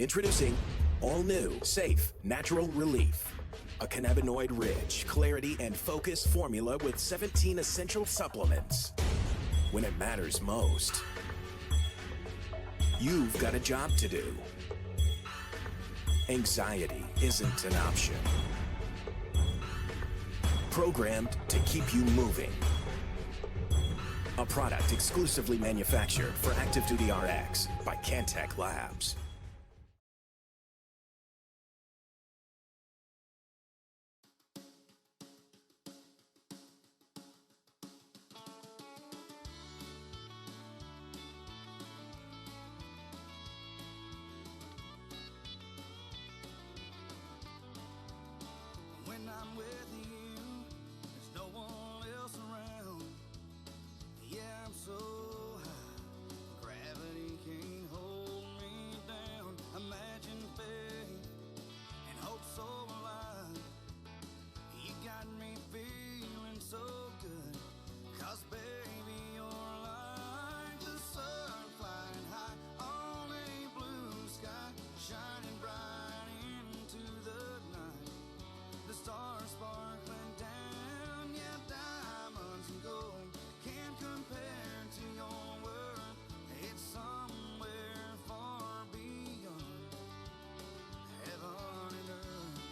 Introducing all new, safe, natural relief. A cannabinoid-rich, clarity and focus formula with 17 essential supplements. When it matters most, you've got a job to do. Anxiety isn't an option. Programmed to keep you moving. A product exclusively manufactured for Active Duty RX by Cantech Labs. When I'm with you, there's no one else around. Yeah, I'm so high, gravity can't hold me down. Imagine faith and hope so alive. You got me feeling so good, 'cause baby, you're like the sun flying high on a blue sky, shining bright into the night. The stars sparkling down, yeah, diamonds and gold can't compare to your world. It's somewhere far beyond heaven and earth.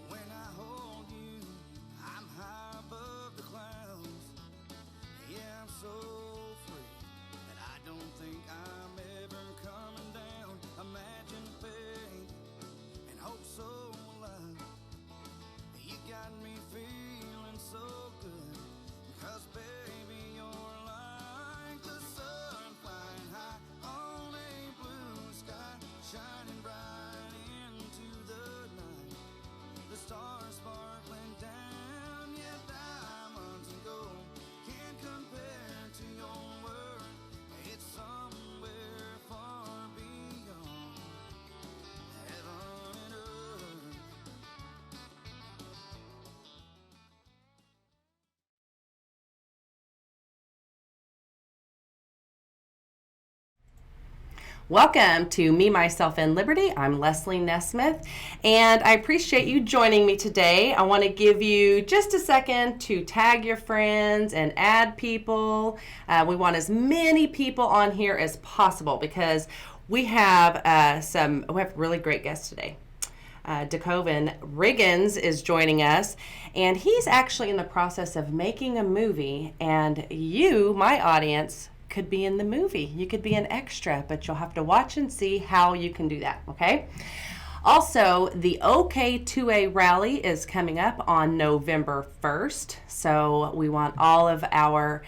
When I hold you, I'm high above the clouds. Yeah, I'm so free that I don't think I'm ever coming down. Imagine faith and hope so alive. You got me feeling so good, 'cause baby, you're like the sun flying high on a blue sky, shining bright into the night. The stars sparkling down, yeah, diamonds and gold can't compare to your world. It's somewhere far beyond heaven and earth. Welcome to Me, Myself, and Liberty. I'm Leslie Nesmith, and I appreciate you joining me today. I want to give you just a second to tag your friends and add people. We want as many people on here as possible because we have really great guests today. DeKoven Riggins is joining us, and he's actually in the process of making a movie, and you, my audience, could be in the movie. You could be an extra, but you'll have to watch and see how you can do that, okay? Also, the OK2A rally is coming up on November 1st, so we want all of our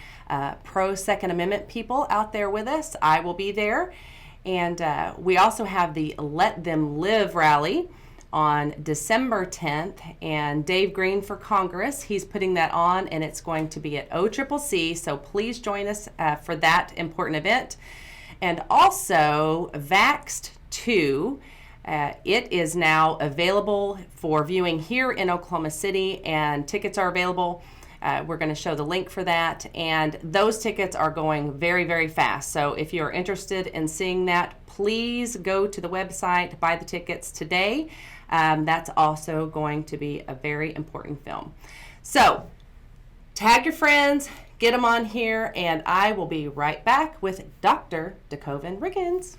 pro-Second Amendment people out there with us. I will be there. And we also have the Let Them Live rally on December 10th, and Dave Green for Congress, he's putting that on, and it's going to be at OCCC, so please join us for that important event. And also, Vaxxed 2, it is now available for viewing here in Oklahoma City, and tickets are available. We're going to show the link for that, and those tickets are going very, very fast. So if you're interested in seeing that, please go to the website, buy the tickets today. That's also going to be a very important film. So tag your friends, get them on here, and I will be right back with Dr. DeKoven Riggins.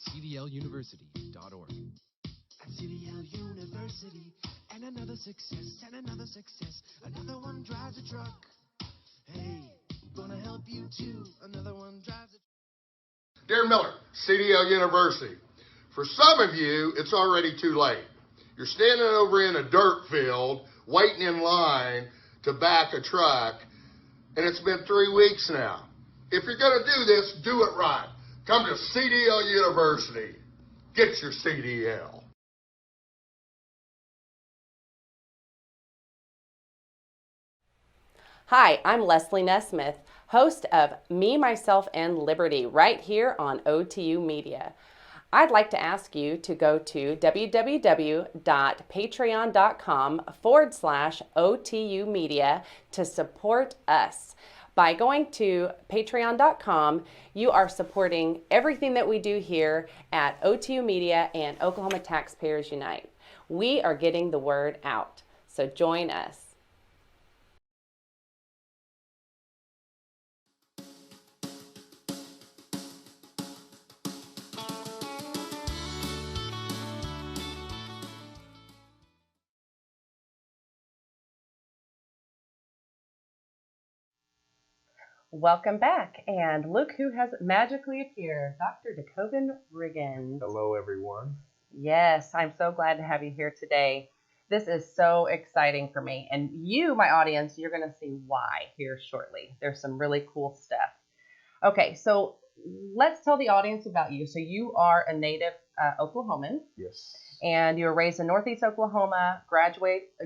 cdluniversity.org. At CDL University, and another success, another one drives a truck. Hey, gonna help you too. Another one drives a Dear Miller, CDL University. For some of you, it's already too late. You're standing over in a dirt field, waiting in line to back a truck, and it's been 3 weeks now. If you're going to do this, do it right. Come to CDL University. Get your CDL. Hi, I'm Leslie Nesmith, host of Me, Myself, and Liberty right here on OTU Media. I'd like to ask you to go to www.patreon.com/OTU Media to support us. By going to patreon.com, you are supporting everything that we do here at OTU Media and Oklahoma Taxpayers Unite. We are getting the word out, so join us. Welcome back, and look who has magically appeared, Dr. DeKoven Riggins. Hello, everyone. Yes, I'm so glad to have you here today. This is so exciting for me, and you, my audience, you're going to see why here shortly. There's some really cool stuff. Okay, so let's tell the audience about you. So you are a native Oklahoman. Yes. And you were raised in Northeast Oklahoma, a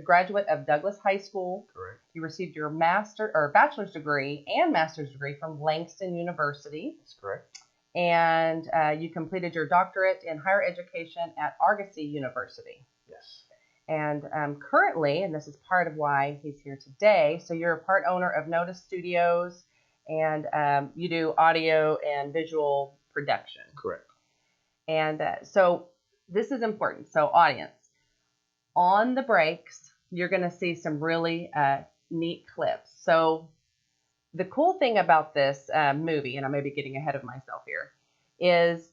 graduate of Douglas High School. Correct. You received your bachelor's degree and master's degree from Langston University. That's correct. And you completed your doctorate in higher education at Argosy University. Yes. And currently, and this is part of why he's here today, so you're a part owner of Notice Studios, and you do audio and visual production. Correct. And so this is important. So audience, on the breaks, you're going to see some really neat clips. So the cool thing about this movie, and I may be getting ahead of myself here, is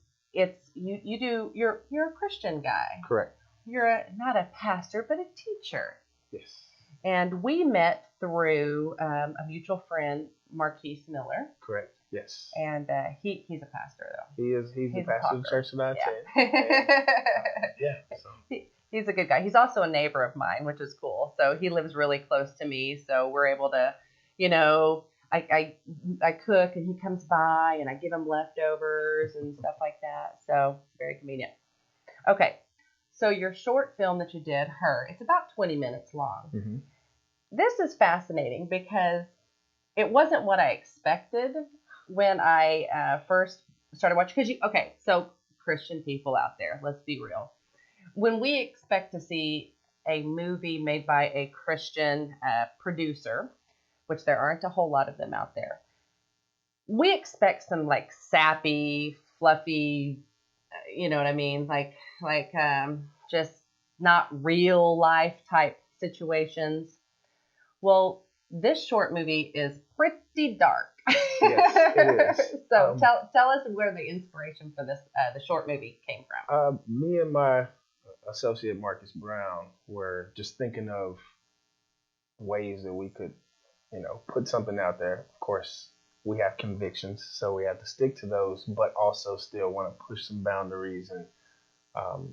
you're a Christian guy. Correct. You're not a pastor, but a teacher. Yes. And we met through a mutual friend, Marquise Miller. Correct. Yes. And he's a pastor, though. He's the pastor of the church that I attend. So. He's a good guy. He's also a neighbor of mine, which is cool. So he lives really close to me. So we're able to, I cook and he comes by and I give him leftovers and stuff like that. So it's very convenient. Okay. So your short film that you did, Her, it's about 20 minutes long. Mm-hmm. This is fascinating because it wasn't what I expected when I first started watching. So Christian people out there, let's be real. When we expect to see a movie made by a Christian producer, which there aren't a whole lot of them out there, we expect some like sappy, fluffy, you know what I mean? Like just not real life type situations. Well, this short movie is pretty dark. Yes, it is. So tell us where the inspiration for this the short movie came from. Me and my associate Marcus Brown were just thinking of ways that we could, put something out there. Of course, we have convictions, so we have to stick to those, but also still want to push some boundaries.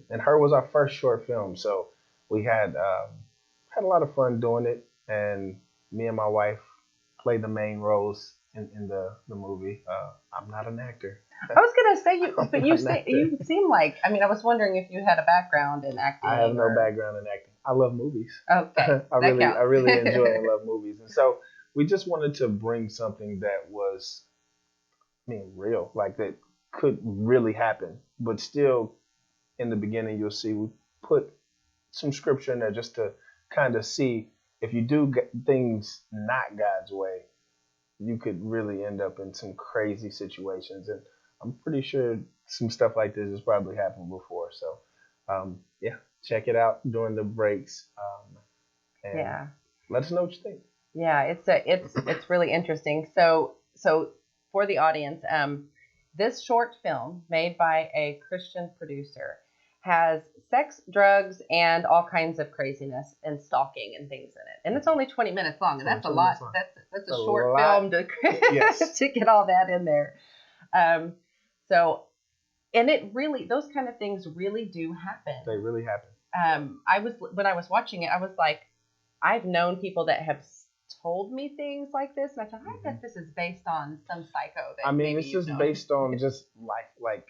And Her was our first short film, so we had a lot of fun doing it. And me and my wife played the main roles in the movie. I'm not an actor. I was gonna say you seem like, I was wondering if you had a background in acting. I have no background in acting. I love movies. Okay, I really enjoy and love movies, and so we just wanted to bring something that was, real, like that could really happen, but still, in the beginning, you'll see we put some scripture in there just to kind of see if you do things not God's way, you could really end up in some crazy situations. And I'm pretty sure some stuff like this has probably happened before. So, check it out during the breaks. And let us know what you think. Yeah, it's really interesting. So for the audience, this short film made by a Christian producer has sex, drugs, and all kinds of craziness and stalking and things in it. And it's only 20 minutes long, and that's a lot. That's a short film to Yes. to get all that in there. So, and it really, those kind of things really do happen. They really happen. When I was watching it, I was like, I've known people that have told me things like this, and I thought, I bet this is based on some psycho. That I mean, maybe it's just based on just like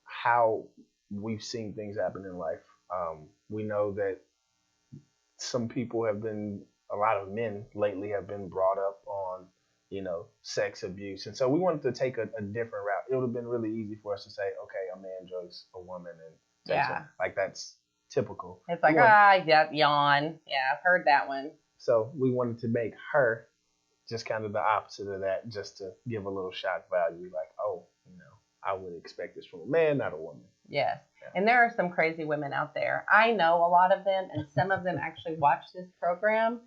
how we've seen things happen in life. We know that some people a lot of men lately have been brought up on, sex abuse. And so we wanted to take a different route. It would have been really easy for us to say, okay, a man drugs a woman and takes her. Like that's typical. It's like, yawn. Yeah, I've heard that one. So we wanted to make her just kind of the opposite of that, just to give a little shock value. Like, oh, I would expect this from a man, not a woman. Yes. Yeah. And there are some crazy women out there. I know a lot of them, and some of them actually watch this program.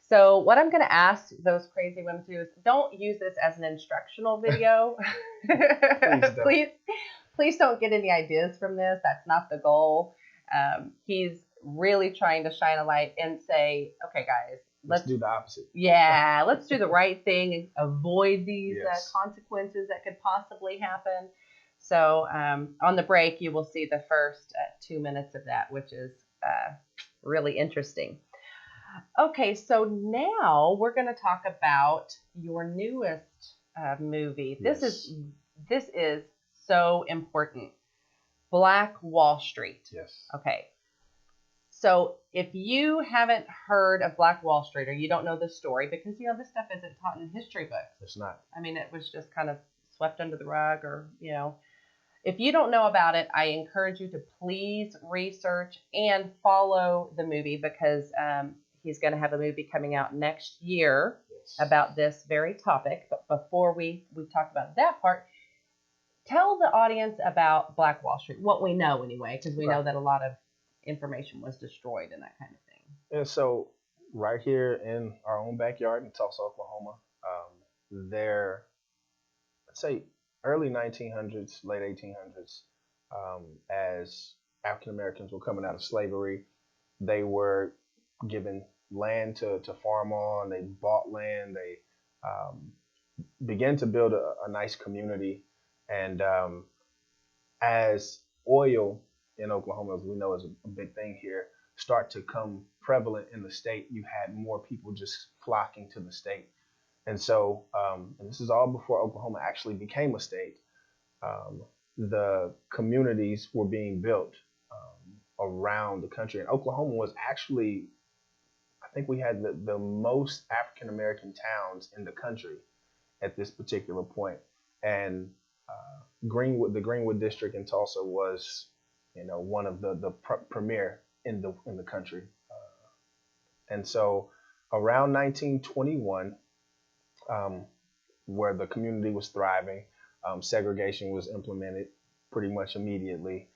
So what I'm going to ask those crazy women to do is don't use this as an instructional video. Please don't get any ideas from this. That's not the goal. He's really trying to shine a light and say, okay, guys, let's do the opposite. Yeah, let's do the right thing and avoid these consequences that could possibly happen. So on the break, you will see the first 2 minutes of that, which is really interesting. Okay, so now we're going to talk about your newest movie. Yes. This is so important. Black Wall Street. Yes. Okay. So if you haven't heard of Black Wall Street, or you don't know the story, because this stuff isn't taught in history books. It's not. I mean, it was just kind of swept under the rug, or if you don't know about it, I encourage you to please research and follow the movie, because he's going to have a movie coming out next year about this very topic. But before we talk about that part, tell the audience about Black Wall Street, what we know anyway, because we know that a lot of information was destroyed and that kind of thing. And so right here in our own backyard in Tulsa, Oklahoma, there, let's say early 1900s, late 1800s, as African Americans were coming out of slavery, they were given land to farm on. They bought land. They began to build a nice community. And as oil in Oklahoma, as we know, is a big thing here, start to come prevalent in the state, you had more people just flocking to the state. And so, and this is all before Oklahoma actually became a state, the communities were being built around the country. And Oklahoma was actually, I think we had the most African American towns in the country at this particular point. And the Greenwood district in Tulsa was, one of the premier in the country. And so around 1921, where the community was thriving, segregation was implemented pretty much immediately.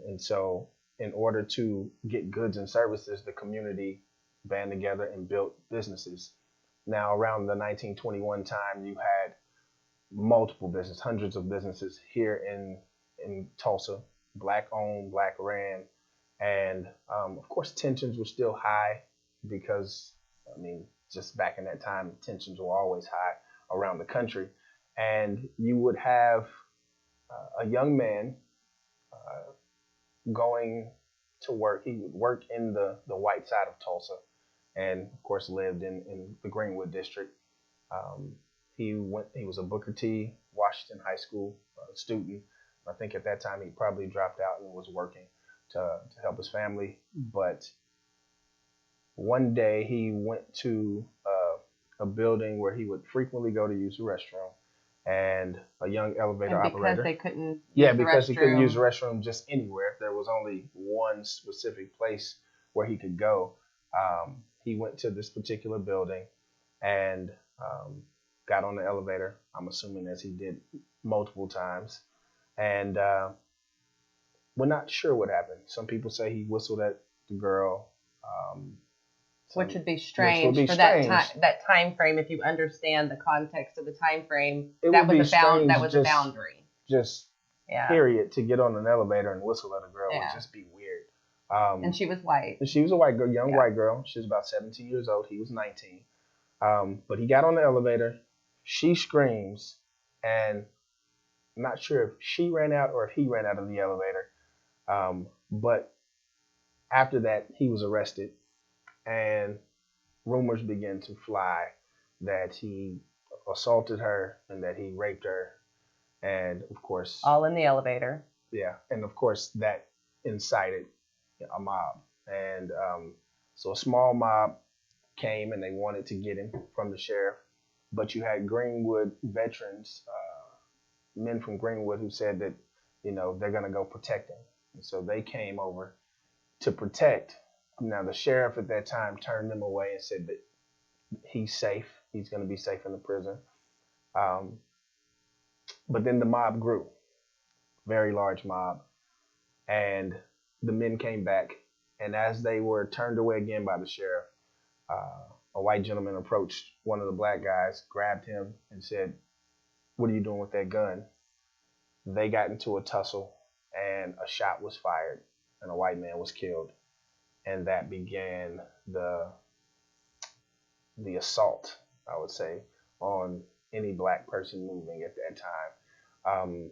And so in order to get goods and services, the community band together and built businesses. Now, around the 1921 time, you had multiple businesses, hundreds of businesses here in Tulsa, Black owned, Black ran. And of course, tensions were still high because, just back in that time, tensions were always high around the country. And you would have a young man going to work. He would work in the white side of Tulsa, and of course lived in the Greenwood district. He was a Booker T. Washington High School student. I think at that time he probably dropped out and was working to help his family. But one day he went to a building where he would frequently go to use the restroom, and a young elevator operator. They couldn't. Because he couldn't use the restroom just anywhere. There was only one specific place where he could go. He went to this particular building and got on the elevator, I'm assuming as he did multiple times. And we're not sure what happened. Some people say he whistled at the girl. Which would be strange for that time frame. If you understand the context of the time frame, that was a boundary. just Yeah. period, to get on an elevator and whistle at a girl would just be weird. And she was white. And she was a white girl, young white girl. She was about 17 years old. He was 19. But he got on the elevator. She screams, and I'm not sure if she ran out or if he ran out of the elevator. But after that, he was arrested, and rumors began to fly that he assaulted her and that he raped her. And of course, all in the elevator. Yeah. And of course, that incited a mob. And so a small mob came and they wanted to get him from the sheriff. But you had Greenwood veterans, men from Greenwood, who said that, they're going to go protect him. And so they came over to protect. Now, the sheriff at that time turned them away and said that he's safe. He's going to be safe in the prison. But then the mob grew, very large mob. And the men came back. And as they were turned away again by the sheriff, a white gentleman approached one of the black guys, grabbed him, and said, "What are you doing with that gun?" They got into a tussle, and a shot was fired, and a white man was killed. And that began the assault, I would say, on any black person moving at that time.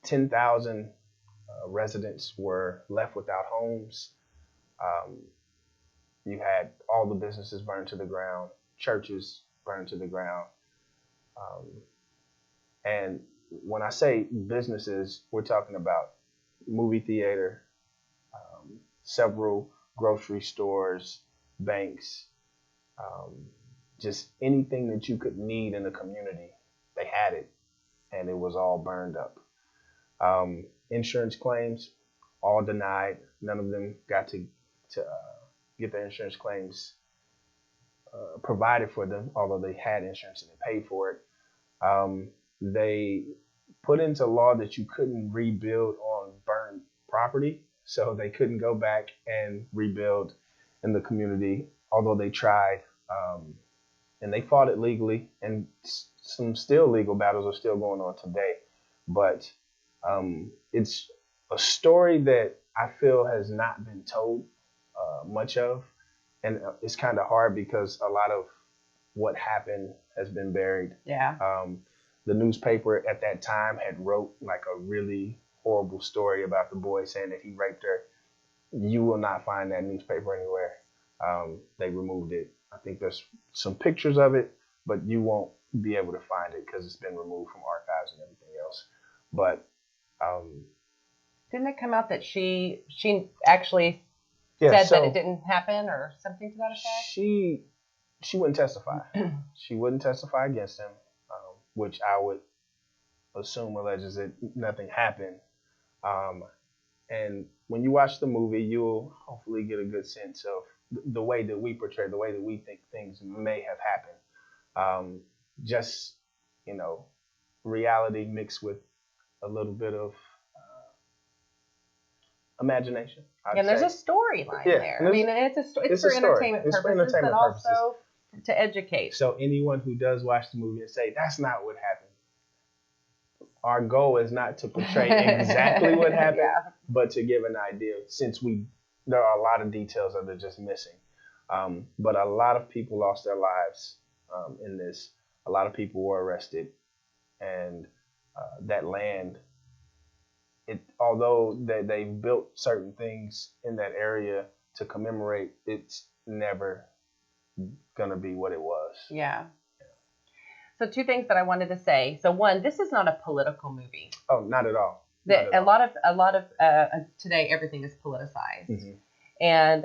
10,000 residents were left without homes. You had all the businesses burned to the ground, churches burned to the ground. And when I say businesses, we're talking about movie theater, several grocery stores, banks, just anything that you could need in a community, they had it, and it was all burned up. Insurance claims, all denied. None of them got to get their insurance claims provided for them, although they had insurance and they paid for it. They put into law that you couldn't rebuild on burned property, so they couldn't go back and rebuild in the community, although they tried. And they fought it legally, and some still legal battles are still going on today. But it's a story that I feel has not been told much of, and it's kind of hard because a lot of what happened has been buried. Yeah. The newspaper at that time had wrote like a really horrible story about the boy saying that he raped her. You will not find that newspaper anywhere. They removed it. I think there's some pictures of it, but you won't be able to find it because it's been removed from archives and everything else. But didn't it come out that she actually said that it didn't happen or something to that effect? She wouldn't testify. She wouldn't testify against him, which I would assume alleges that nothing happened. And when you watch the movie, you'll hopefully get a good sense of the way that we portray, the way that we think things may have happened. Just, reality mixed with a little bit of imagination. And there's a storyline there. I mean, it's for entertainment purposes, but also to educate. So anyone who does watch the movie and say, that's not what happened, our goal is not to portray exactly what happened, but to give an idea, since there are a lot of details that are just missing. But a lot of people lost their lives in this. A lot of people were arrested. And that land, although they've built certain things in that area to commemorate, it's never going to be what it was. Yeah. So two things that I wanted to say. So one, this is not a political movie. Oh, not at all. A lot of today, everything is politicized. Mm-hmm. And,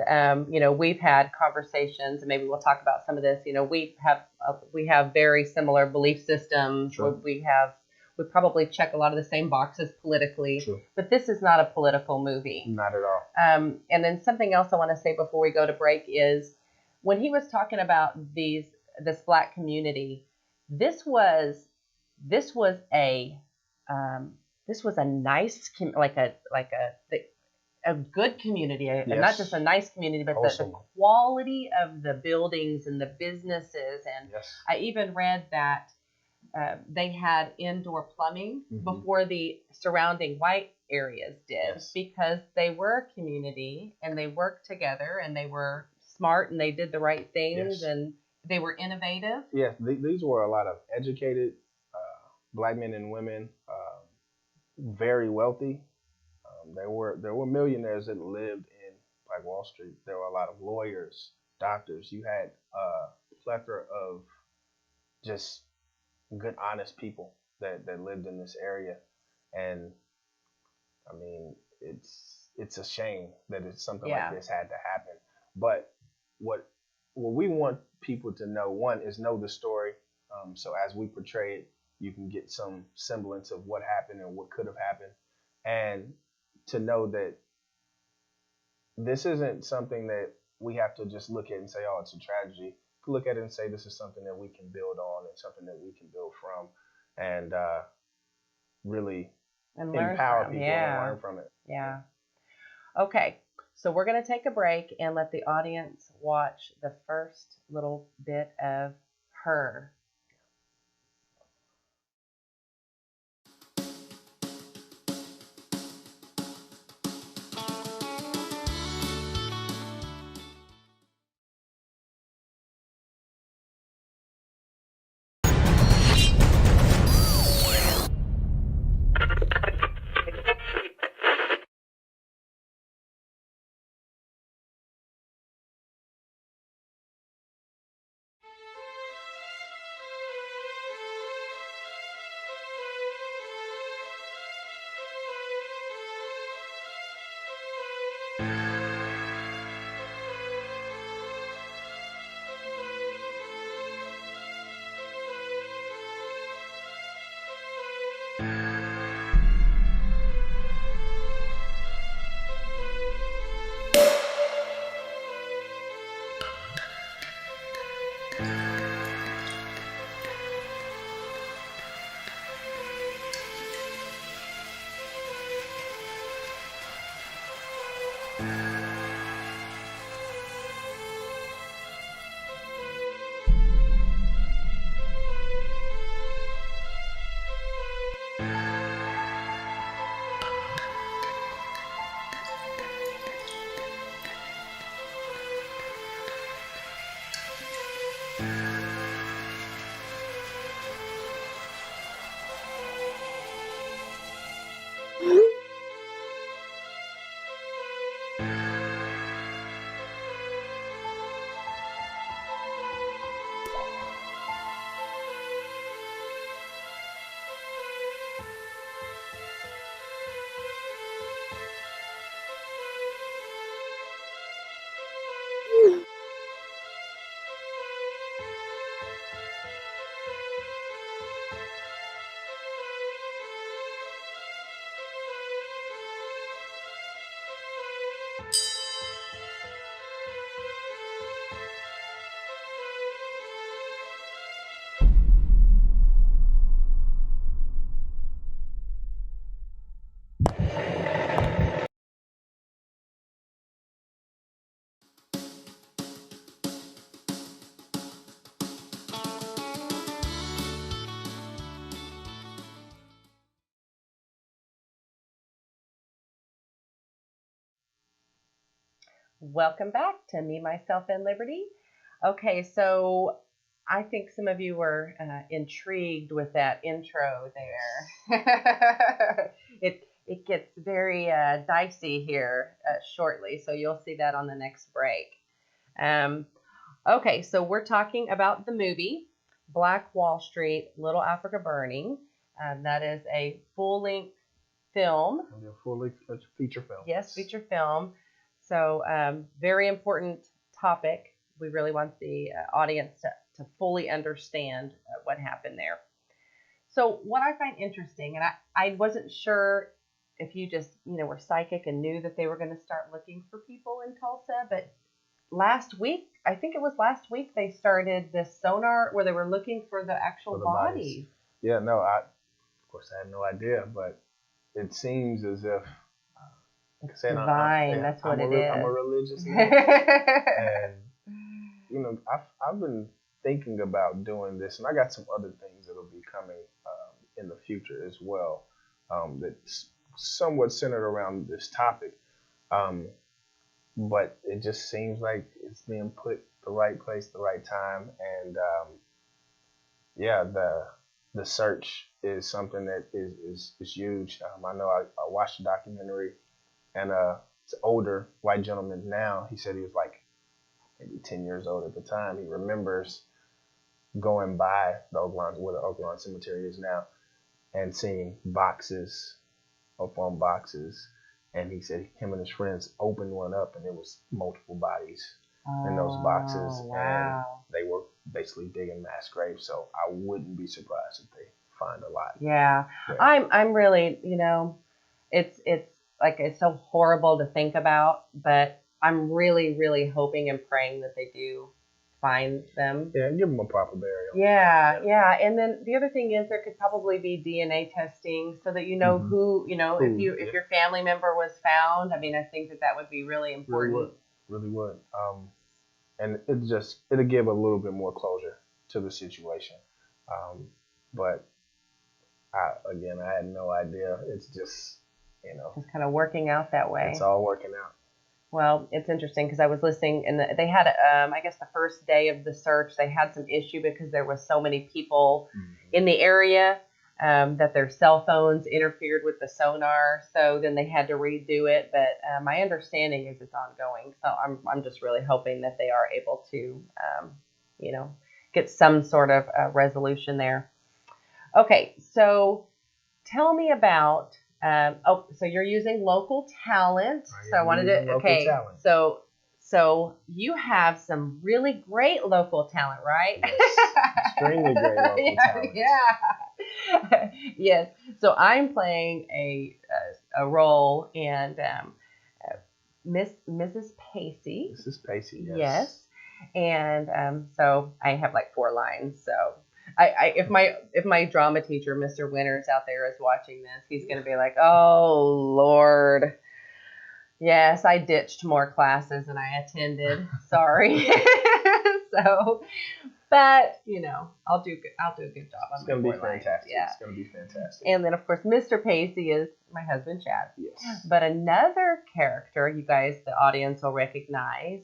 we've had conversations, and maybe we'll talk about some of this. We have very similar belief systems. Sure. We probably check a lot of the same boxes politically. Sure. But this is not a political movie. Not at all. And then something else I want to say before we go to break is when he was talking about this Black community, this was a nice, a good community, yes. And not just a nice community, but the quality of the buildings and the businesses. And yes. I even read that they had indoor plumbing before the surrounding white areas did, because they were a community and they worked together and they were smart and they did the right things and they were innovative. Yes, these were a lot of educated black men and women, very wealthy. There were millionaires that lived in Black Wall Street. There were a lot of lawyers, doctors. You had a plethora of just good, honest people that lived in this area. And I mean, it's a shame that something like this had to happen. But what we want people to know, one, is know the story. So as we portray it, you can get some semblance of what happened and what could have happened, and to know that this isn't something that we have to just look at and say, oh, it's a tragedy. You can look at it and say, this is something that we can build on and something that we can build from, and really empower people and learn from it. Yeah. Okay, so we're going to take a break and let the audience watch the first little bit of Her. Welcome back to Me, Myself, and Liberty. Okay, so I think some of you were intrigued with that intro there. It gets very dicey here shortly, so you'll see that on the next break. Okay, so we're talking about the movie Black Wall Street, Little Africa Burning. That is a full-length film. A full-length feature film. Yes, feature film. So very important topic. We really want the audience to fully understand what happened there. So what I find interesting, and I wasn't sure if you just were psychic and knew that they were going to start looking for people in Tulsa, but last week, I think it was last week, they started this sonar where they were looking for the actual bodies. Yeah, no, of course I had no idea, but it seems as if it's divine. That's what it is. I'm a religious man. And I've been thinking about doing this, and I got some other things that'll will be coming in the future as well. That's somewhat centered around this topic. But it just seems like it's being put the right place, the right time, and yeah, the search is something that is huge. I know I watched the documentary, and it's an older white gentleman now. He said he was like maybe 10 years old at the time. He remembers going by the Oakland, where the Oakland Cemetery is now, and seeing boxes upon boxes. And he said him and his friends opened one up, and there was multiple bodies in those boxes, and they were basically digging mass graves. So I wouldn't be surprised if they find a lot. Yeah. Yeah. I'm really, it's like, it's so horrible to think about, but I'm really, really hoping and praying that they do find them. Yeah, give them a proper burial. Yeah. And then the other thing is there could probably be DNA testing so that you know who, if your family member was found. I mean, I think that would be really important. Really would. And it'll give a little bit more closure to the situation. But I had no idea. It's just, It's kind of working out that way. It's all working out. Well, it's interesting because I was listening, and they had, I guess the first day of the search, they had some issue because there was so many people in the area that their cell phones interfered with the sonar. So then they had to redo it. But my understanding is it's ongoing. So I'm just really hoping that they are able to, get some sort of resolution there. Okay, so tell me about. So you're using local talent. So I wanted to. Okay, talent. so you have some really great local talent, right? Yes, extremely great local talent. Yeah. Yes. So I'm playing a role, and Mrs. Pacey. Mrs. Pacey. Yes. And so I have like 4 lines. So. If my drama teacher, Mr. Winters, out there is watching this, he's going to be like, "Oh Lord, yes, I ditched more classes than I attended. Sorry." So, but I'll do a good job on It's going to be 4 lines. fantastic. Yeah. It's going to be fantastic. And then of course, Mr. Pacey is my husband, Chad. Yes. But another character, you guys, the audience will recognize.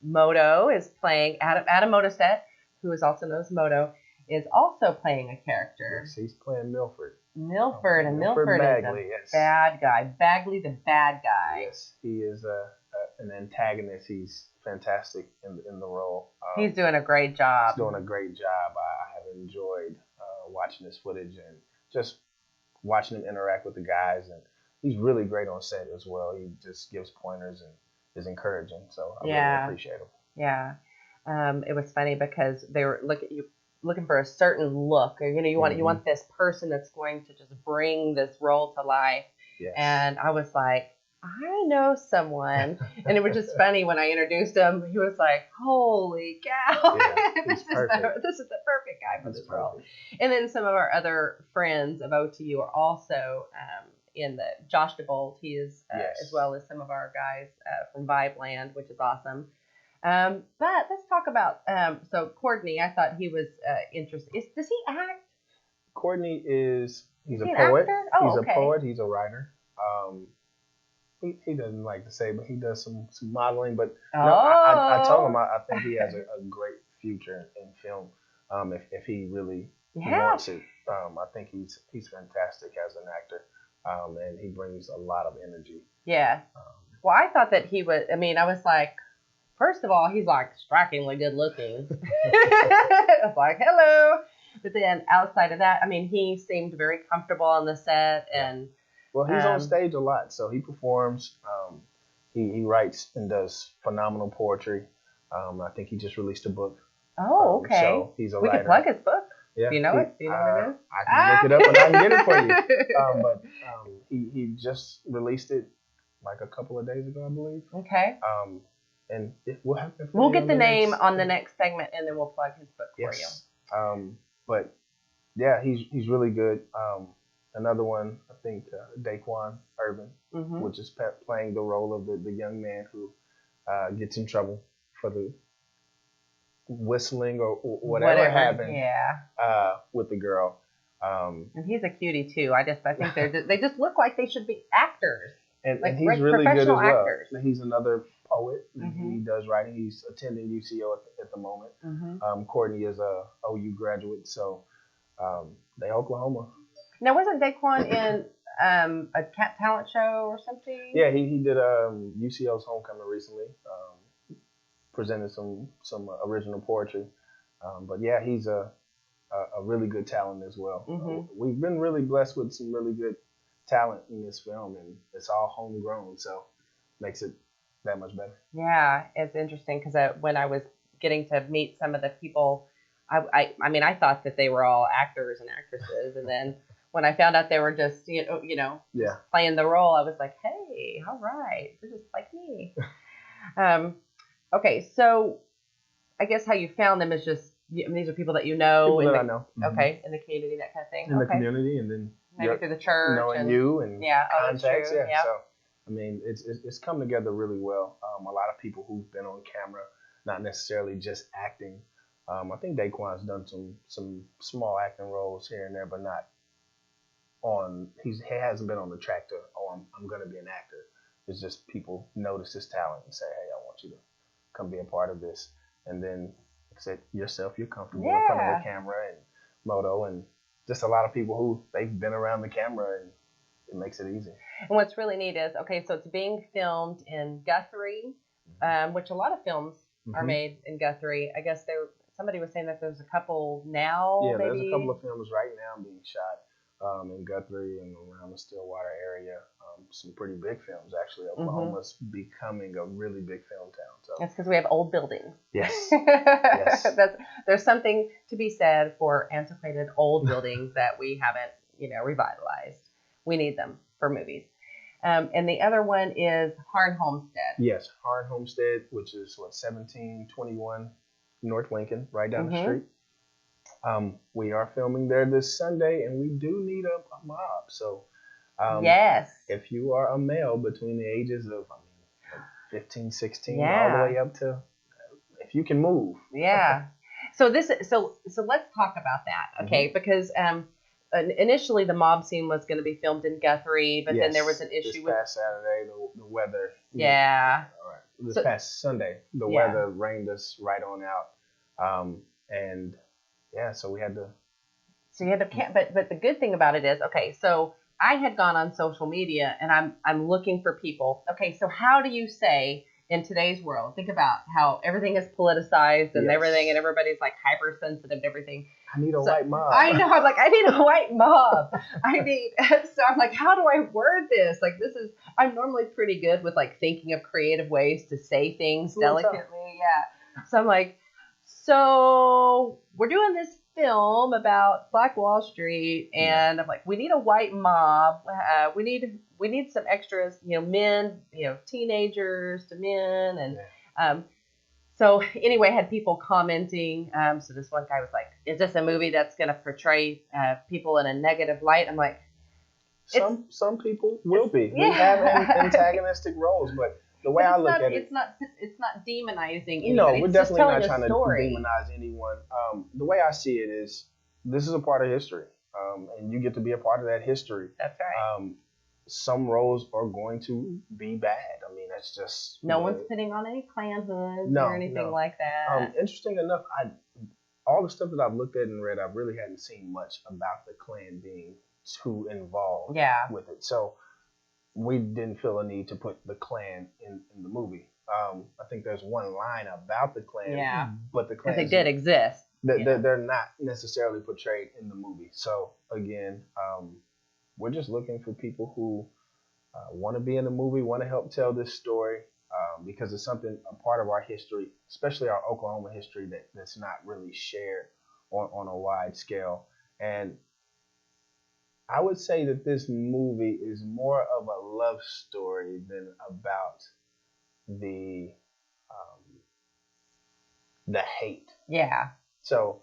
Moto is playing Adam Motoset, who is also known as Moto, is also playing a character. Yes, he's playing Milford. Milford Bagley, is the bad guy. Bagley, the bad guy. Yes, he is an antagonist. He's fantastic in the role. He's doing a great job. He's doing a great job. I have enjoyed watching this footage and just watching him interact with the guys. And he's really great on set as well. He just gives pointers and is encouraging. So I really appreciate him. Yeah. It was funny because they were looking for a certain look, or you want this person that's going to just bring this role to life. Yes. And I was like, I know someone, and it was just funny when I introduced him. He was like, "Holy cow, this is the perfect guy for this role." And then some of our other friends of OTU are also in the Josh DeBolt. He is as well as some of our guys from Vibe Land, which is awesome. But let's talk about so Courtney. I thought he was interesting. Does he act? Courtney he's a an poet. Actor? Oh, he's okay. a poet. He's a writer. He doesn't like to say, but he does some modeling. But no, I told him I think he has a great future in film. If he really wants it, I think he's fantastic as an actor, and he brings a lot of energy. Yeah. Well, I thought that he was. I mean, I was like, first of all, he's like strikingly good looking. I was like, hello. But then outside of that, I mean, he seemed very comfortable on the set, and. Well, he's on stage a lot, so he performs. He writes and does phenomenal poetry. I think he just released a book. Oh, okay. So he's a writer. We can plug his book. Yeah. Do you know it? Do you know what it is? I can look it up and I can get it for you. But he just released it like a couple of days ago, I believe. Okay. And we'll have to. We'll get the name on the next segment, and then we'll plug his book for you. But yeah, he's really good. Another one, I think, Daquan Urban, which is playing the role of the young man who gets in trouble for the whistling or whatever happened with the girl. And he's a cutie too. I think they just look like they should be actors. And like he's really good as well. Actors. He's another poet. Mm-hmm. He does writing. He's attending UCO at the moment. Mm-hmm. Courtney is a OU graduate, so they Oklahoma. Now, wasn't Daquan in a cat talent show or something? Yeah, he did UCO's homecoming recently. Presented some original poetry. But yeah, he's a really good talent as well. Mm-hmm. We've been really blessed with some really good talent in this film, and it's all homegrown, so makes it that much better. Yeah, it's interesting because when I was getting to meet some of the people, I mean, I thought that they were all actors and actresses, and then when I found out they were just playing the role, I was like, hey, all right, they're just like me. Okay, so I guess how you found them is just these are people that you know. People that I know. Okay, in the community, that kind of thing. In the community, and then maybe through the church, knowing you and contacts. That's true. Yeah. So I mean, it's come together really well. A lot of people who've been on camera, not necessarily just acting. I think Daquan's done some small acting roles here and there, but not on. He hasn't been on the track to I'm going to be an actor. It's just people notice his talent and say, hey, I want you to come be a part of this, and then say yourself, you're comfortable in front of the camera and moto, and just a lot of people who they've been around the camera, and it makes it easy. And what's really neat is, so it's being filmed in Guthrie, which a lot of films are made in Guthrie. I guess somebody was saying that there's a couple now. Yeah, maybe? There's a couple of films right now being shot in Guthrie and around the Stillwater area. Some pretty big films, actually. Oklahoma's becoming a really big film town. So that's because we have old buildings. Yes. Yes. There's something to be said for antiquated old buildings that we haven't, revitalized. We need them for movies. And the other one is Harn Homestead. Yes, Harn Homestead, which is 1721 North Lincoln, right down the street. We are filming there this Sunday, and we do need a mob. So, yes, if you are a male between the ages of 15, 16, all the way up to, if you can move. Yeah. So let's talk about that, okay? Because initially the mob scene was going to be filmed in Guthrie, but then there was an issue this past Saturday, the weather. Yeah. All right. This past Sunday, the weather rained us right on out, and so we had to. So you had to, but the good thing about it is, so I had gone on social media and I'm looking for people. Okay, so how do you say in today's world? Think about how everything is politicized and everything, and everybody's like hypersensitive to everything. I need a white mob. I know. I'm like, I need a white mob. So I'm like, how do I word this? Like, I'm normally pretty good with like thinking of creative ways to say things delicately. Yeah. So I'm like, so we're doing this film about Black Wall Street, and I'm like, we need a white mob. We need some extras, men, teenagers to men, and so anyway, I had people commenting. So this one guy was like, "Is this a movie that's going to portray people in a negative light?" I'm like, some people will be. We have antagonistic roles, but the way I look at it, it's not demonizing anybody. No, we're definitely not trying to story. demonize anyone. The way I see it is, this is a part of history, and you get to be a part of that history. That's right. Some roles are going to be bad. I mean, that's just no one's putting on any Klan hoods or anything like that. Interesting enough, all the stuff that I've looked at and read, I really hadn't seen much about the Klan being too involved with it. So we didn't feel a need to put the Klan in the movie. I think there's one line about the Klan, but the Klan, because they did exist. They're not necessarily portrayed in the movie. So again, we're just looking for people who want to be in the movie, want to help tell this story, because it's a part of our history, especially our Oklahoma history, that's not really shared on a wide scale. And I would say that this movie is more of a love story than about the hate. Yeah. So,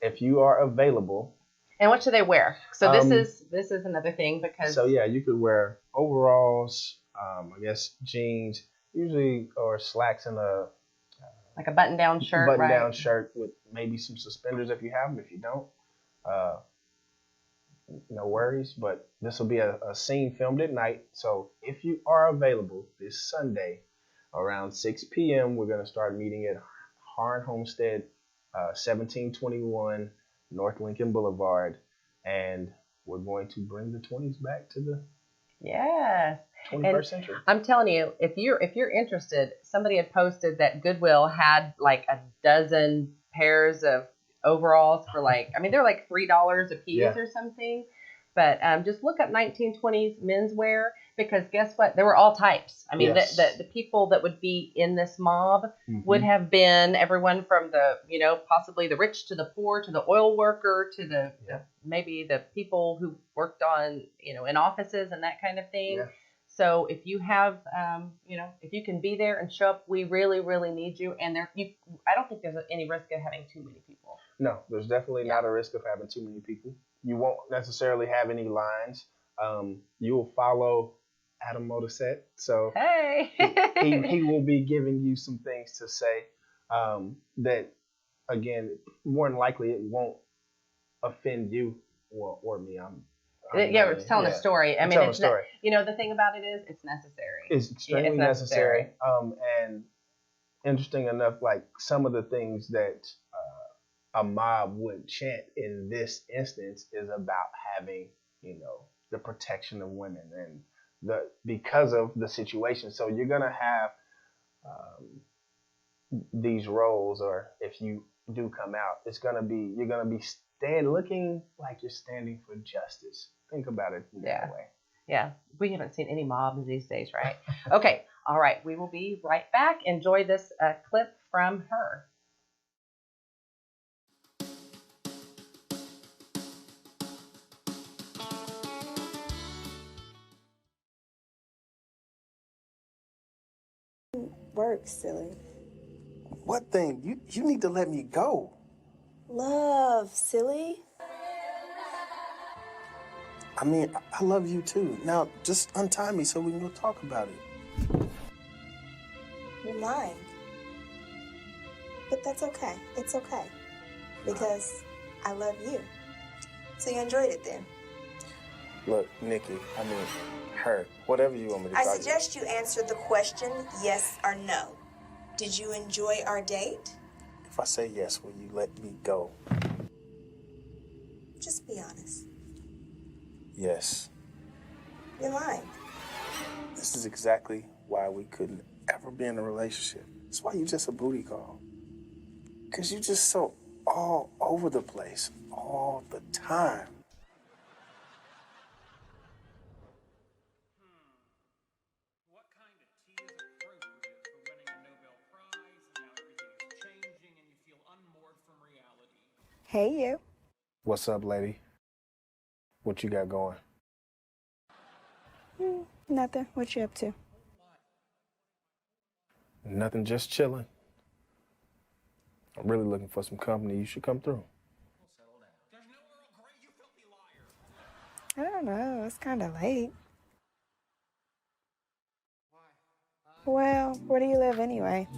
if you are available. And what should they wear? So this is another thing, because. So you could wear overalls, I guess jeans, usually, or slacks and a Like a button-down shirt, button-down right? shirt with maybe some suspenders if you have them. If you don't, uh, no worries. But this will be a scene filmed at night. So if you are available this Sunday around 6 p.m., we're going to start meeting at Harn Homestead, 1721 North Lincoln Boulevard, and we're going to bring the 20s back to the Yes. 21st century. I'm telling you, if you're interested, somebody had posted that Goodwill had like a dozen pairs of overalls for like, I mean, they're like $3 a piece or something. But just look up 1920s menswear, because guess what? There were all types. I mean, the people that would be in this mob would have been everyone from the, possibly the rich to the poor, to the oil worker, to the maybe the people who worked on, in offices and that kind of thing. Yeah. So if you have, if you can be there and show up, we really, really need you. And I don't think there's any risk of having too many people. No, there's definitely not a risk of having too many people. You won't necessarily have any lines. You will follow Adam Motorset, so hey, he will be giving you some things to say that, again, more than likely it won't offend you or me. We're telling a story. I mean, it's story. The thing about it is, it's necessary. It's extremely necessary. And interesting enough, like some of the things that a mob would chant in this instance is about having, the protection of women and because of the situation. So you're gonna have these roles, or if you do come out, you're gonna be looking like you're standing for justice. Think about it that way. Yeah, we haven't seen any mobs these days, right? Okay, all right, we will be right back. Enjoy this clip from her. Work, silly. What thing? You need to let me go. Love, silly. I mean, I love you too. Now, just untie me so we can go talk about it. You're lying. But that's okay. It's okay. Because I love you. So you enjoyed it then. Look, Nikki, her, whatever you want me to call you. I suggest you answer the question yes or no. Did you enjoy our date? If I say yes, will you let me go? Just be honest. Yes. You're lying. This is exactly why we couldn't ever be in a relationship. That's why you just a booty call. Because you just so all over the place all the time. What kind of tea is appropriate for winning a Nobel Prize, and now everything is changing and you feel unmoored from reality? Hey, you. What's up, lady? What you got going? Nothing. What you up to? Nothing, just chilling. I'm really looking for some company. You should come through. There's no Earl Grey, you filthy liar! I don't know. It's kind of late. Well, where do you live anyway?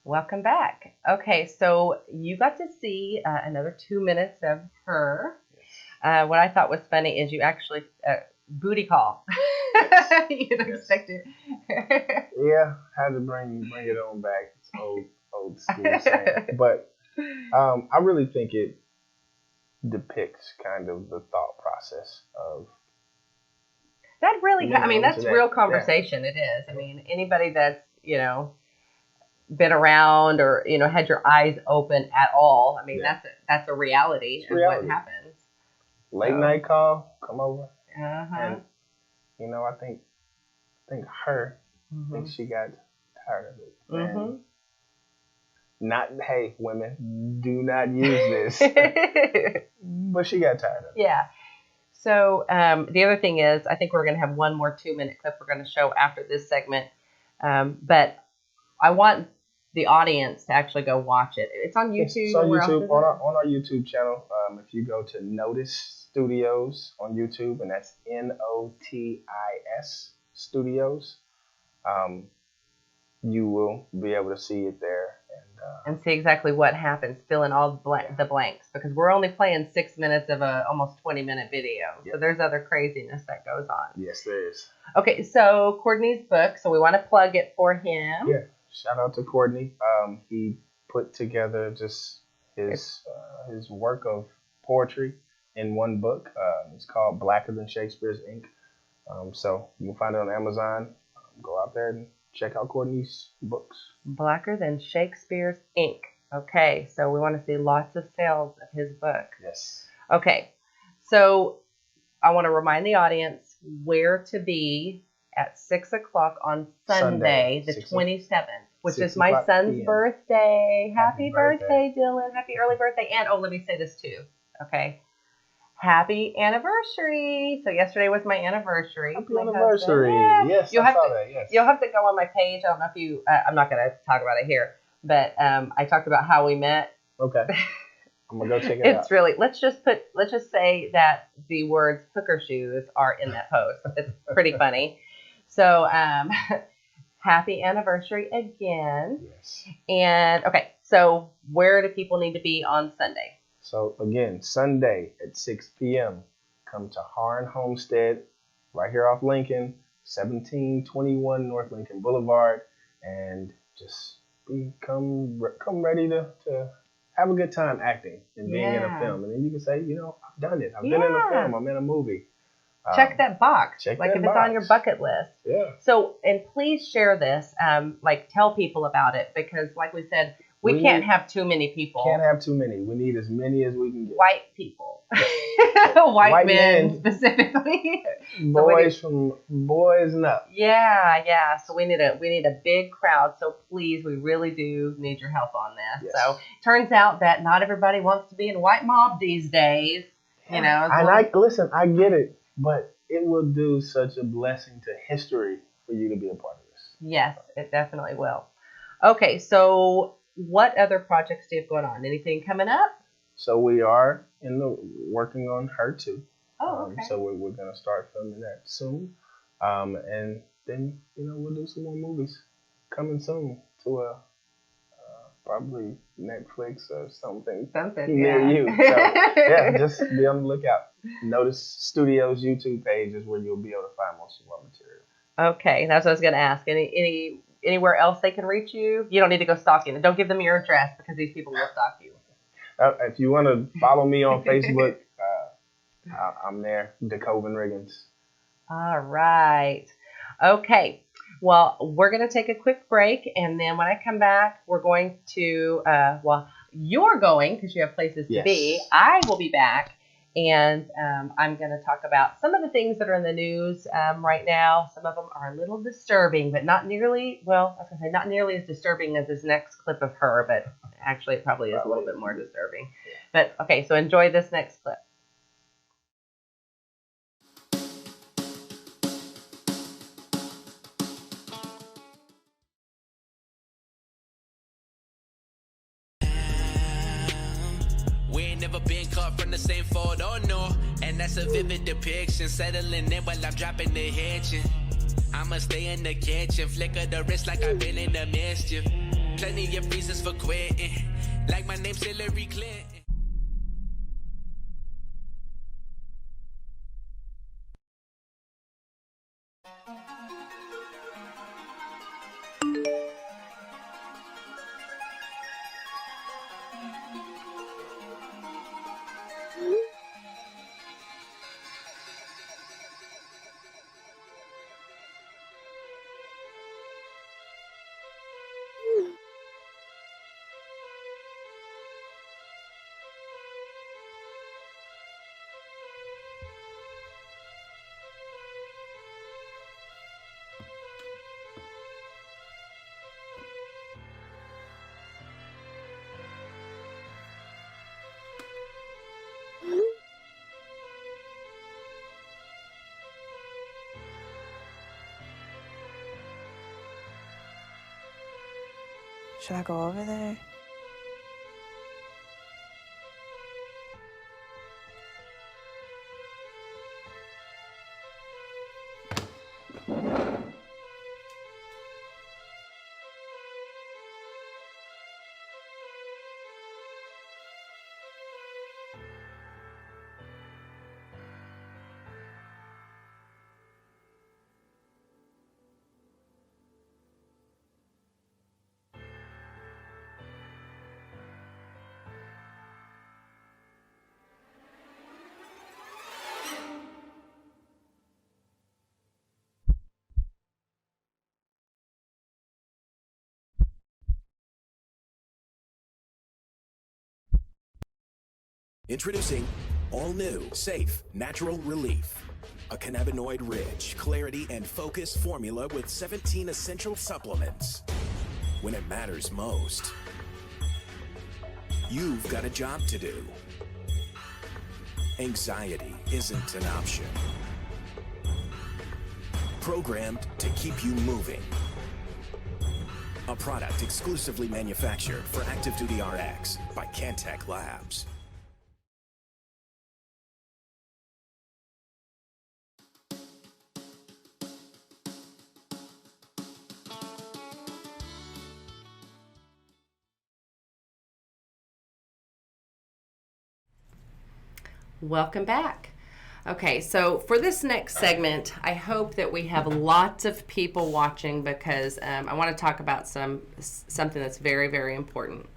Welcome back. Okay, so you got to see another 2 minutes of her. What I thought was funny is you actually booty call. You didn't expect it. Yeah, had to bring it on back. It's old school saying. But I really think it depicts kind of the thought process of that really, I mean, that's today. real conversation. Yeah. It is. I mean, anybody that's, been around or had your eyes open at all. I mean, Yeah. that's a reality It's of reality. what happens. Late night call, come over, Uh-huh. and I think her thinks she got tired of it. And not, hey, women, do not use this. But she got tired of it. Yeah. So the other thing is, I think we're going to have one more 2-minute clip we're going to show after this segment. But I want the audience to actually go watch it. It's on YouTube. It's on Where YouTube, else is on our YouTube channel. If you go to Notice Studios on YouTube, and that's NOTIS Studios, you will be able to see it there. And see exactly what happens, fill in all the blanks, because we're only playing 6 minutes of a almost 20-minute video. So there's other craziness that goes on. Yes, there is. Okay, so Courtney's book, so we want to plug it for him. Yeah, shout out to Courtney. He put together just his work of poetry in one book. It's called Blacker Than Shakespeare's Ink. So you can find it on Amazon. Go out there and check out Courtney's books. Blacker Than Shakespeare's Ink. Okay, so we want to see lots of sales of his book. Yes. Okay, so I want to remind the audience where to be at 6 o'clock on Sunday, the 27th, which is my son's PM. birthday. Happy birthday. birthday, Dylan. Happy early birthday. And, let me say this too, okay? Happy anniversary. So yesterday was my anniversary. Happy my anniversary. husband. Yeah. Yes, I saw that. Yes. You'll have to go on my page. I don't know if you, I'm not going to talk about it here, but I talked about how we met. Okay. I'm going to go check it out. It's really, let's just say that the words hooker shoes are in that post. It's pretty funny. So, happy anniversary again. Yes. And okay, so where do people need to be on Sunday? So again, Sunday at 6 p.m. Come to Harn Homestead, right here off Lincoln, 1721 North Lincoln Boulevard, and just come ready to have a good time acting and being in a film. And then you can say, I've done it. I've been in a film. I'm in a movie. Check that box. Check like that if box. It's on your bucket list. Yeah. So, and please share this. Tell people about it, because like we said, we can't have too many people. Can't have too many. We need as many as we can get. White people. White men specifically. Boys and up. Yeah. So we need a big crowd. So please, we really do need your help on this. Yes. So turns out that not everybody wants to be in white mob these days. Listen, I get it, but it will do such a blessing to history for you to be a part of this. Yes, it definitely will. Okay, so what other projects do you have going on? Anything coming up? So we are working on Her Too. Oh, okay. So we're gonna start filming that soon, and then we'll do some more movies coming soon to probably Netflix or something near you. So yeah, just be on the lookout. Notice Studios YouTube page is where you'll be able to find most of our material. Okay, that's what I was gonna ask. Anywhere else they can reach you? You don't need to go stalking. Don't give them your address, because these people will stalk you. If you want to follow me on Facebook, I'm there, DeCoven Riggins. All right. Okay. Well, we're going to take a quick break, and then when I come back, we're going to, you're going, because you have places to be. I will be back, and I'm going to talk about some of the things that are in the news right now. Some of them are a little disturbing, but not nearly, not nearly as disturbing as this next clip of her, but actually it probably is a little bit more disturbing. But okay, so enjoy this next clip. We ain't never been caught from the same photo, no. And that's a vivid depiction, settling in while I'm dropping the hitching. I'ma stay in the kitchen, flicker the wrist like I've been in the mischief. Plenty of reasons for quitting, like my name's Hillary Clinton. Should I go over there? Introducing all new, safe, natural relief. A cannabinoid-rich, clarity and focus formula with 17 essential supplements. When it matters most, you've got a job to do. Anxiety isn't an option. Programmed to keep you moving. A product exclusively manufactured for Active Duty RX by Cantech Labs. Welcome back. Okay, so for this next segment, I hope that we have lots of people watching because I want to talk about something that's very, very important.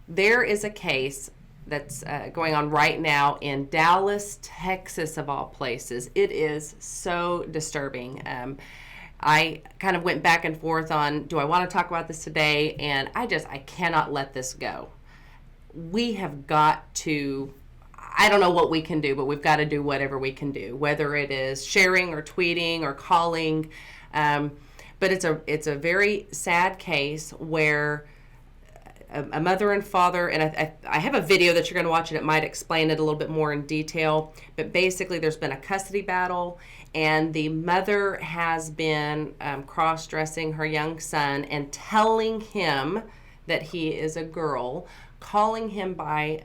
There is a case that's going on right now in Dallas, Texas, of all places. It is so disturbing. I kind of went back and forth on, do I want to talk about this today? And I cannot let this go. We have got to, I don't know what we can do, but we've got to do whatever we can do, whether it is sharing or tweeting or calling. But it's a very sad case where a mother and father, and I have a video that you're going to watch and it might explain it a little bit more in detail, but basically there's been a custody battle and the mother has been cross-dressing her young son and telling him that he is a girl, calling him by,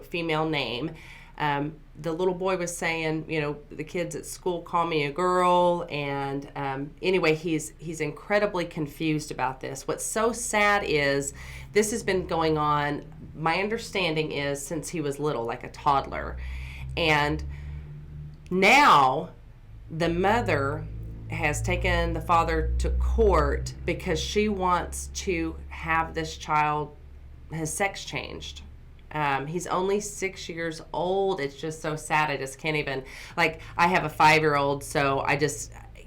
female name. The little boy was saying, the kids at school call me a girl. And anyway, he's incredibly confused about this. What's so sad is this has been going on, my understanding is, since he was little, like a toddler. And now the mother has taken the father to court because she wants to have this child, his sex changed. He's only 6 years old. It's just so sad. I just can't even, I have a 5-year-old, so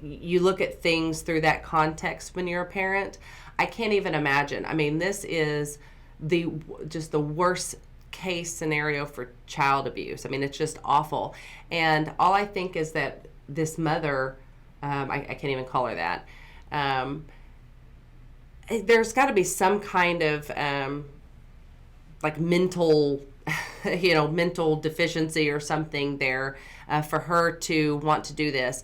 you look at things through that context when you're a parent. I can't even imagine. I mean, this is the worst case scenario for child abuse. I mean, it's just awful. And all I think is that this mother, I can't even call her that, there's got to be some kind of mental mental deficiency or something there for her to want to do this.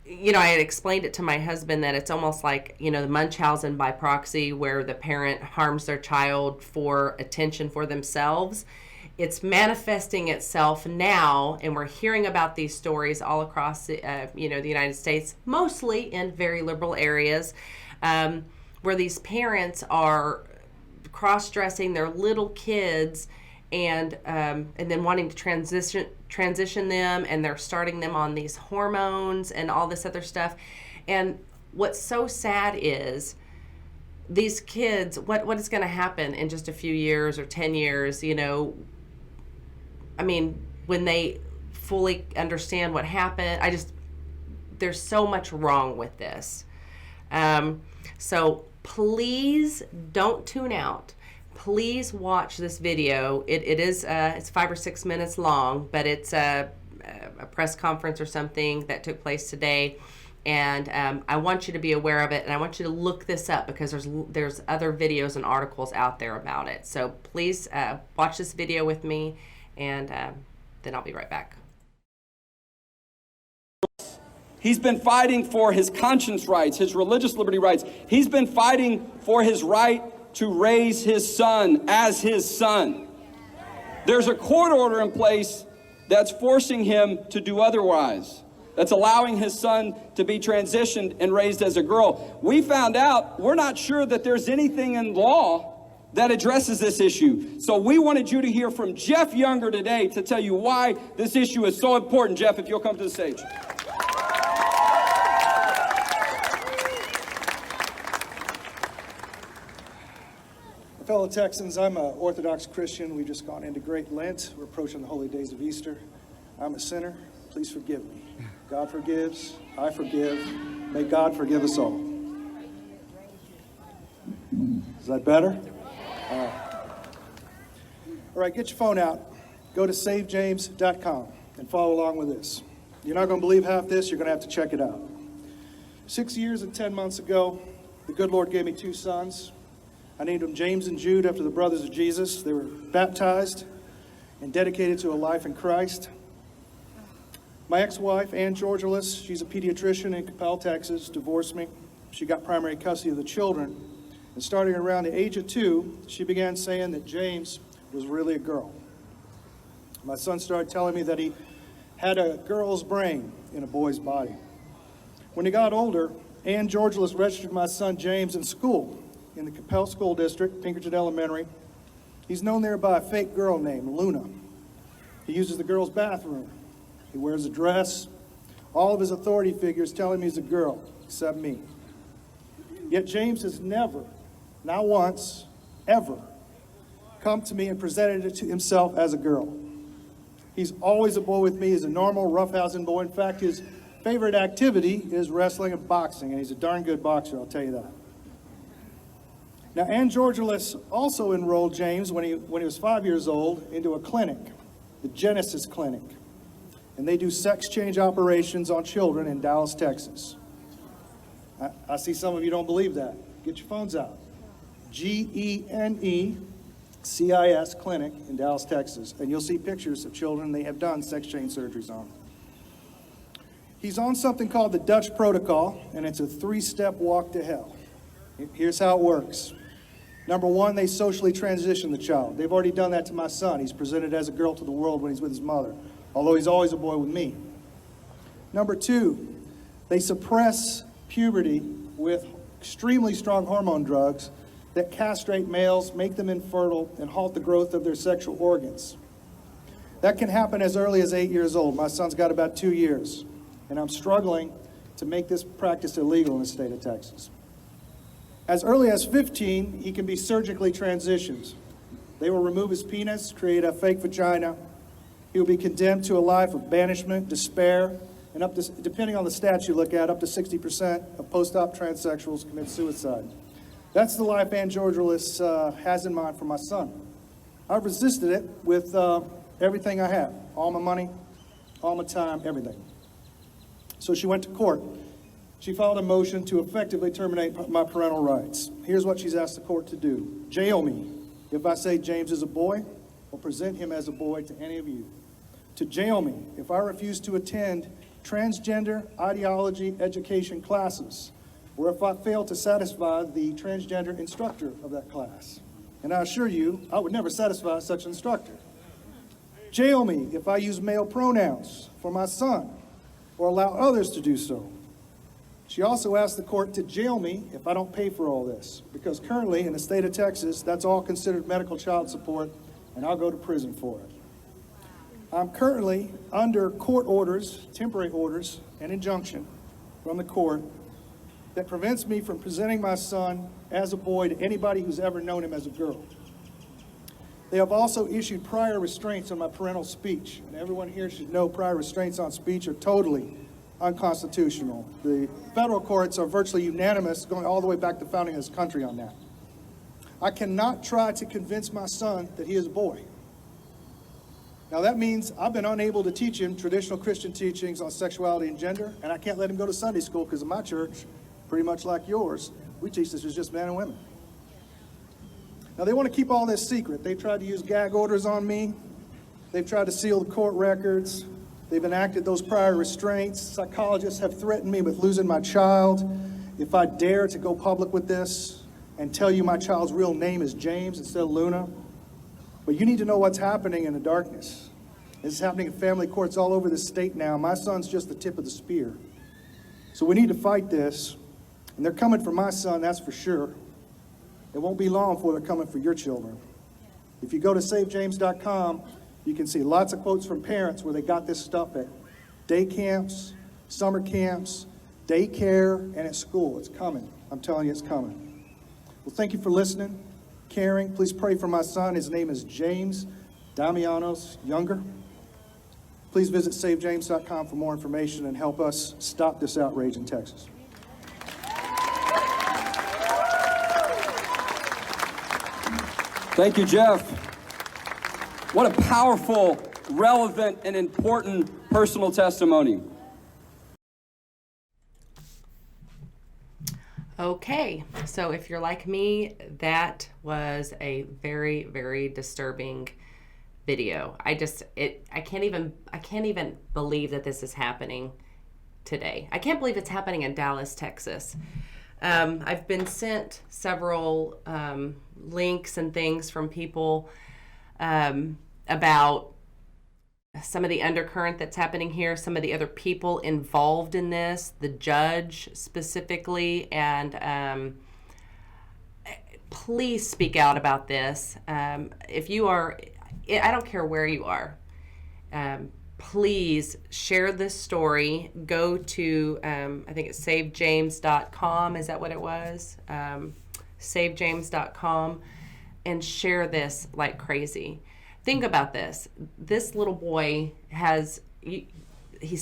I had explained it to my husband that it's almost like, the Munchausen by proxy, where the parent harms their child for attention for themselves. It's manifesting itself now, and we're hearing about these stories all across the United States, mostly in very liberal areas, where these parents are cross-dressing their little kids and then wanting to transition them, and they're starting them on these hormones and all this other stuff. And what's so sad is these kids, what is going to happen in just a few years or 10 years, I mean, when they fully understand what happened, there's so much wrong with this. So please don't tune out. Please watch this video. It's 5 or 6 minutes long, but it's a press conference or something that took place today. And I want you to be aware of it, and I want you to look this up because there's other videos and articles out there about it. So please watch this video with me, and then I'll be right back. He's been fighting for his conscience rights, his religious liberty rights. He's been fighting for his right to raise his son as his son. There's a court order in place that's forcing him to do otherwise, that's allowing his son to be transitioned and raised as a girl. We found out we're not sure that there's anything in law that addresses this issue. So we wanted you to hear from Jeff Younger today to tell you why this issue is so important. Jeff, if you'll come to the stage. Fellow Texans, I'm an Orthodox Christian. We've just gone into Great Lent. We're approaching the holy days of Easter. I'm a sinner. Please forgive me. God forgives. I forgive. May God forgive us all. Is that better? All right, get your phone out. Go to savejames.com and follow along with this. You're not going to believe half this. You're going to have to check it out. 6 years and 10 months ago, the good Lord gave me 2 sons. I named them James and Jude after the brothers of Jesus. They were baptized and dedicated to a life in Christ. My ex-wife, Ann Georgelis, she's a pediatrician in Capel, Texas, divorced me. She got primary custody of the children. And starting around the age of 2, she began saying that James was really a girl. My son started telling me that he had a girl's brain in a boy's body. When he got older, Ann Georgelis registered my son James in school in the Capel School District, Pinkerton Elementary. He's known there by a fake girl named Luna. He uses the girl's bathroom. He wears a dress. All of his authority figures tell him he's a girl, except me. Yet James has never, not once, ever, come to me and presented it to himself as a girl. He's always a boy with me. He's a normal, roughhousing boy. In fact, his favorite activity is wrestling and boxing, and he's a darn good boxer, I'll tell you that. Now, Ann Georgelis also enrolled James when he was 5 years old into a clinic, the Genesis Clinic. And they do sex change operations on children in Dallas, Texas. I see some of you don't believe that. Get your phones out. GENECIS Clinic in Dallas, Texas. And you'll see pictures of children they have done sex change surgeries on. He's on something called the Dutch Protocol, and it's a 3-step walk to hell. Here's how it works. Number 1, they socially transition the child. They've already done that to my son. He's presented as a girl to the world when he's with his mother, although he's always a boy with me. Number 2, they suppress puberty with extremely strong hormone drugs that castrate males, make them infertile, and halt the growth of their sexual organs. That can happen as early as 8 years old. My son's got about 2 years, and I'm struggling to make this practice illegal in the state of Texas. As early as 15, he can be surgically transitioned. They will remove his penis, create a fake vagina. He will be condemned to a life of banishment, despair, and up to, depending on the stats you look at, up to 60% of post-op transsexuals commit suicide. That's the life Ann Georgelis has in mind for my son. I've resisted it with everything I have, all my money, all my time, everything. So she went to court. She filed a motion to effectively terminate my parental rights. Here's what she's asked the court to do. Jail me if I say James is a boy or present him as a boy to any of you. To jail me if I refuse to attend transgender ideology education classes or if I fail to satisfy the transgender instructor of that class. And I assure you, I would never satisfy such an instructor. Jail me if I use male pronouns for my son or allow others to do so. She also asked the court to jail me if I don't pay for all this, because currently in the state of Texas, that's all considered medical child support, and I'll go to prison for it. I'm currently under court orders, temporary orders, and injunction from the court that prevents me from presenting my son as a boy to anybody who's ever known him as a girl. They have also issued prior restraints on my parental speech, and everyone here should know prior restraints on speech are totally unconstitutional. The federal courts are virtually unanimous, going all the way back to the founding of this country on that. I cannot try to convince my son that he is a boy. Now that means I've been unable to teach him traditional Christian teachings on sexuality and gender, and I can't let him go to Sunday school because in my church, pretty much like yours, we teach this as just men and women. Now they want to keep all this secret. They've tried to use gag orders on me. They've tried to seal the court records. They've enacted those prior restraints. Psychologists have threatened me with losing my child if I dare to go public with this and tell you my child's real name is James instead of Luna. But you need to know what's happening in the darkness. This is happening in family courts all over the state now. My son's just the tip of the spear. So we need to fight this. And they're coming for my son, that's for sure. It won't be long before they're coming for your children. If you go to SaveJames.com, you can see lots of quotes from parents where they got this stuff at day camps, summer camps, daycare, and at school. It's coming. I'm telling you, it's coming. Well, thank you for listening, caring. Please pray for my son. His name is James Damianos Younger. Please visit SaveJames.com for more information and help us stop this outrage in Texas. Thank you, Jeff. What a powerful, relevant, and important personal testimony. Okay, so if you're like me, that was a very, very disturbing video. I can't even believe that this is happening today. I can't believe it's happening in Dallas, Texas. I've been sent several links and things from people about some of the undercurrent that's happening here, some of the other people involved in this, the judge specifically, and please speak out about this. If you are, I don't care where you are, please share this story. Go to, I think it's SaveJames.com. Is that what it was? SaveJames.com, and share this like crazy. Think about this. This little boy he's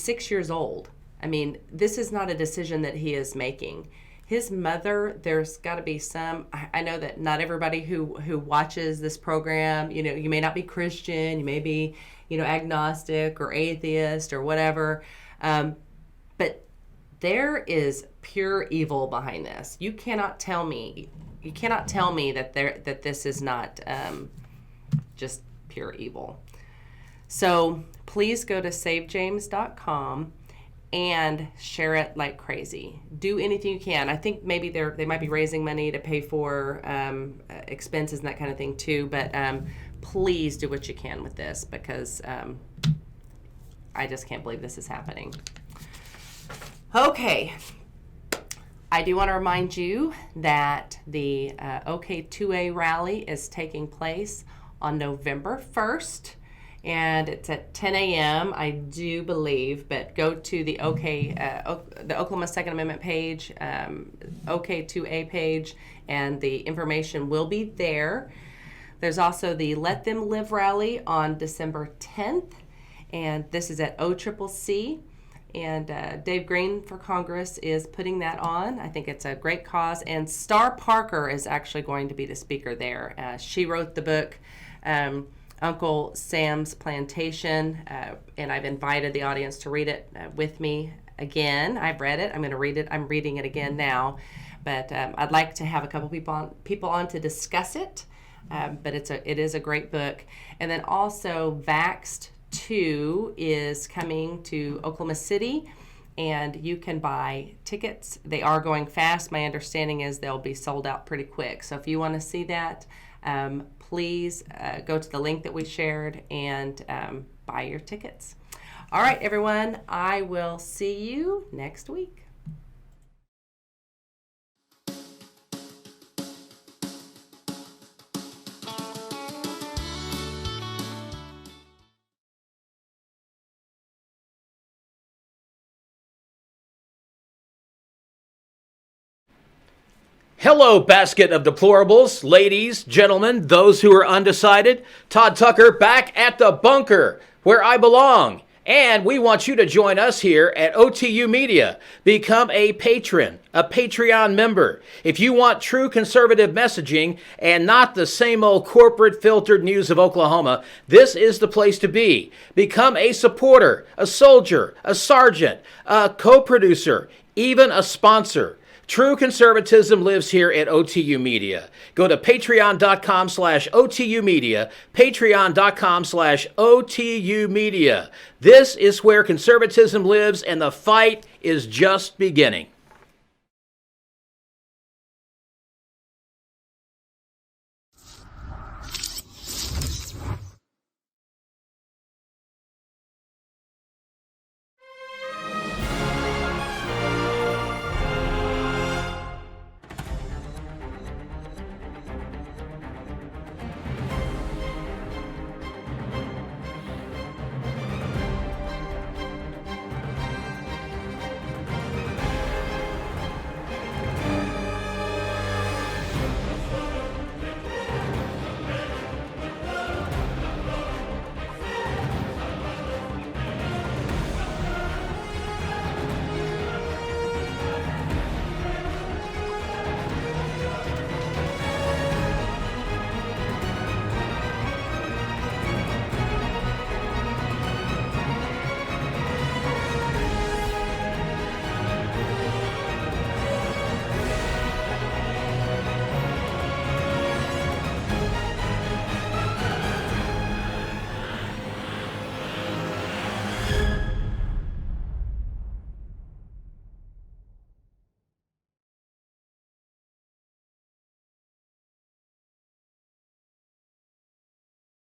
6 years old. I mean, this is not a decision that he is making. His mother, there's got to be some, I know that not everybody who watches this program, you may not be Christian, you may be, agnostic or atheist or whatever, but there is pure evil behind this. You cannot tell me that this is not just pure evil. So please go to SaveJames.com and share it like crazy. Do anything you can. I think maybe they might be raising money to pay for expenses and that kind of thing too, but please do what you can with this, because I just can't believe this is happening. Okay. I do want to remind you that the OK2A rally is taking place on November 1st, and it's at 10 a.m., I do believe, but go to the the Oklahoma Second Amendment page, OK2A page, and the information will be there. There's also the Let Them Live rally on December 10th, and this is at OCCC. And Dave Green for Congress is putting that on. I think it's a great cause. And Star Parker is actually going to be the speaker there. She wrote the book, Uncle Sam's Plantation, and I've invited the audience to read it with me again. I've read it. I'm going to read it. I'm reading it again now. But I'd like to have a couple people on to discuss it. But it is a great book. And then also Vaxxed 2 is coming to Oklahoma City, and you can buy tickets. They are going fast. My understanding is they'll be sold out pretty quick. So if you want to see that, please go to the link that we shared and buy your tickets. All right, everyone, I will see you next week. Hello, basket of deplorables, ladies, gentlemen, those who are undecided. Todd Tucker back at the bunker where I belong. And we want you to join us here at OTU Media. Become a patron, a Patreon member. If you want true conservative messaging and not the same old corporate filtered news of Oklahoma, this is the place to be. Become a supporter, a soldier, a sergeant, a co-producer, even a sponsor. True conservatism lives here at OTU Media. Go to patreon.com/OTU Media, patreon.com/OTU Media. This is where conservatism lives, and the fight is just beginning.